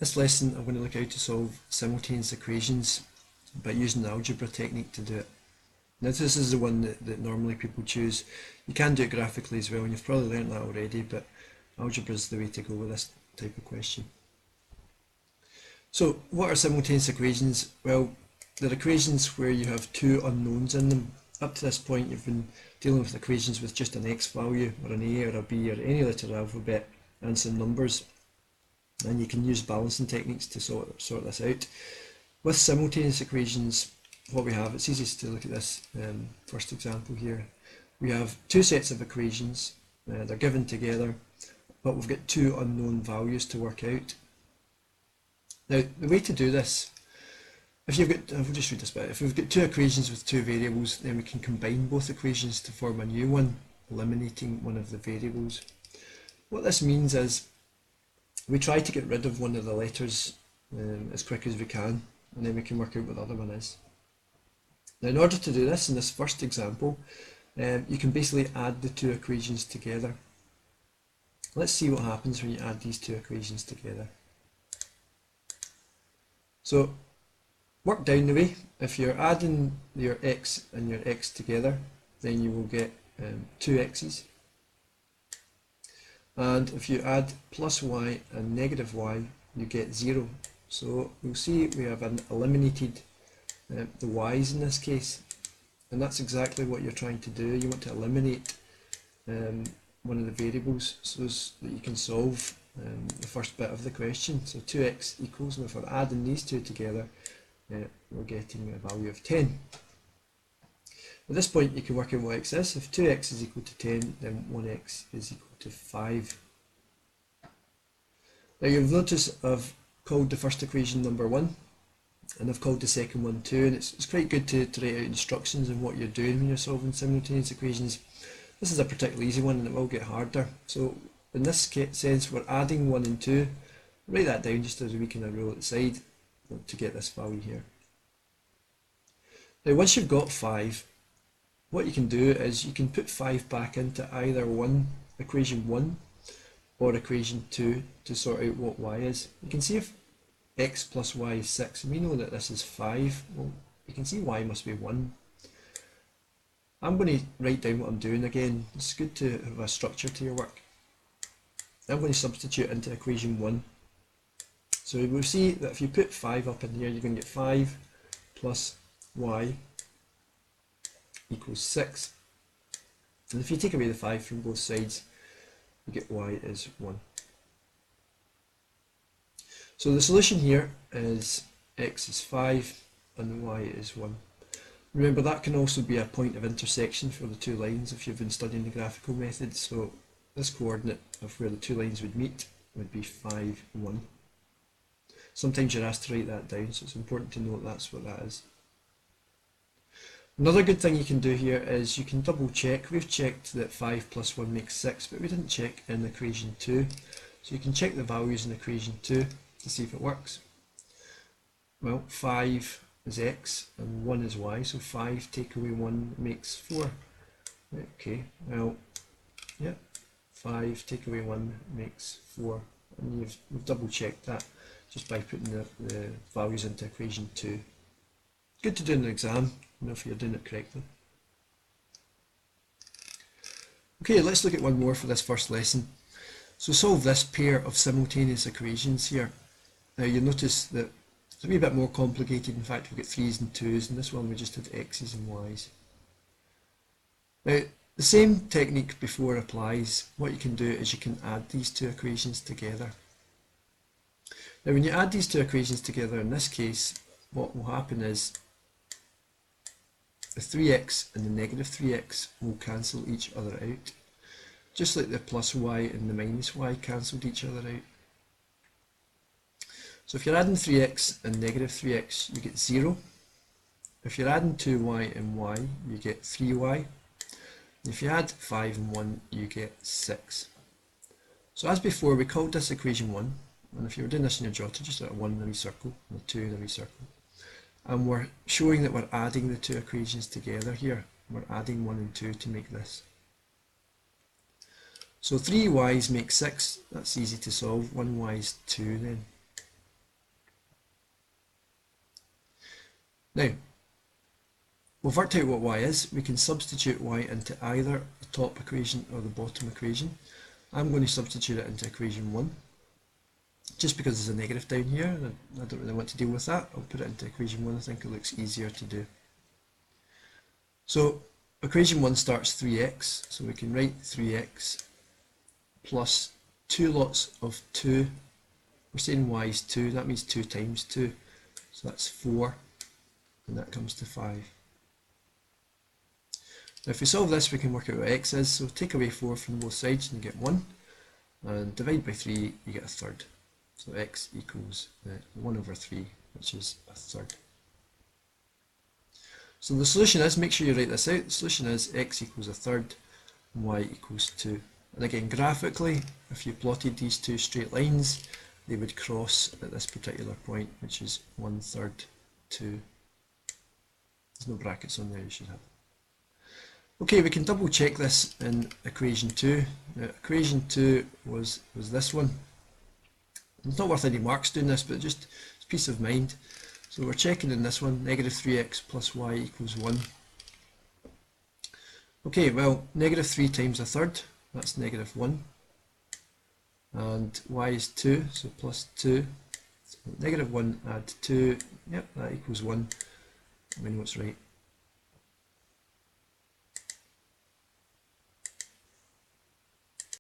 This lesson I'm going to look at how to solve simultaneous equations by using the algebra technique to do it. Now this is the one that normally people choose. You can do it graphically as well, and you've probably learnt that already, but algebra is the way to go with this type of question. So what are simultaneous equations? Well, they're equations where you have two unknowns in them. Up to this point you've been dealing with equations with just an x value, or an a, or a b, or any letter of the alphabet, and some numbers. And you can use balancing techniques to sort this out. With simultaneous equations, what we have, it's easiest to look at this first example here. We have two sets of equations, they're given together, but we've got two unknown values to work out. Now, the way to do this, if you've got, I'll just read this bit. If we've got two equations with two variables, then we can combine both equations to form a new one, eliminating one of the variables. What this means is we try to get rid of one of the letters as quick as we can, and then we can work out what the other one is. Now, in order to do this, in this first example, you can basically add the two equations together. Let's see what happens when you add these two equations together. So, work down the way. If you're adding your x and your x together, then you will get two x's. And if you add plus y and negative y, you get 0. So you'll see we have eliminated the y's in this case, and that's exactly what you're trying to do. You want to eliminate one of the variables so that you can solve the first bit of the question. So 2x equals, and if we're adding these two together, we're getting a value of 10. At this point you can work out what x is. If 2x is equal to 10, then 1x is equal to 5. Now you'll notice I've called the first equation number 1, and I've called the second one 2, and it's quite good to write out instructions on what you're doing when you're solving simultaneous equations. This is a particularly easy one, and it will get harder. So in this sense we're adding 1 and 2. Write that down just as a wee kind of rule at the side to get this value here. Now once you've got 5, what you can do is you can put 5 back into either equation 1 or equation 2 to sort out what y is. You can see if x plus y is 6, and we know that this is 5, well, you can see y must be 1. I'm going to write down what I'm doing again. It's good to have a structure to your work. I'm going to substitute into equation 1. So we'll see that if you put 5 up in here, you're going to get 5 plus y equals 6. And if you take away the 5 from both sides, you get y is 1. So the solution here is x is 5 and y is 1. Remember, that can also be a point of intersection for the two lines if you've been studying the graphical method. So this coordinate of where the two lines would meet would be 5, 1. Sometimes you're asked to write that down, so it's important to note that's what that is. Another good thing you can do here is you can double check. We've checked that 5 plus 1 makes 6, but we didn't check in equation 2. So you can check the values in equation 2 to see if it works. Well, 5 is x and 1 is y, so 5 take away 1 makes 4. Okay, well, yeah, 5 take away 1 makes 4, and we've double checked that just by putting the values into equation 2. Good to do in the exam, you know, if you're doing it correctly. Okay, let's look at one more for this first lesson. So solve this pair of simultaneous equations here. Now you'll notice that it's a wee bit more complicated. In fact, we've got 3's and 2's, and this one we just have x's and y's. Now the same technique before applies. What you can do is you can add these two equations together. Now when you add these two equations together, in this case, what will happen is the 3x and the negative 3x will cancel each other out, just like the plus y and the minus y cancelled each other out. So if you're adding 3x and negative 3x, you get 0. If you're adding 2y and y, you get 3y. And if you add 5 and 1, you get 6. So as before, we called this equation 1, and if you were doing this in your jotter, just like a 1 in a wee circle and a 2 in a wee circle. And we're showing that we're adding the two equations together here. We're adding 1 and 2 to make this. So 3y's make 6, that's easy to solve. 1y is 2 then. Now, we've worked out what y is. We can substitute y into either the top equation or the bottom equation. I'm going to substitute it into equation 1. Just because there's a negative down here, and I don't really want to deal with that, I'll put it into equation 1. I think it looks easier to do. So equation 1 starts 3x, so we can write 3x plus 2 lots of 2. We're saying y is 2, that means 2 times 2, so that's 4, and that comes to 5. Now if we solve this, we can work out what x is, so take away 4 from both sides and you get 1, and divide by 3, you get a third. So x equals 1 over 3, which is a third. So the solution is, make sure you write this out, the solution is x equals a third and y equals 2. And again, graphically, if you plotted these two straight lines, they would cross at this particular point, which is 1/3, 2. There's no brackets on there, you should have. Okay, we can double check this in equation 2. Now, equation 2 was this one. It's not worth any marks doing this, but just it's peace of mind. So we're checking in this one, negative 3x plus y equals 1. Okay, well, negative 3 times a third, that's negative 1. And y is 2, so plus 2. So negative 1 add 2, yep, that equals 1. We know it's right.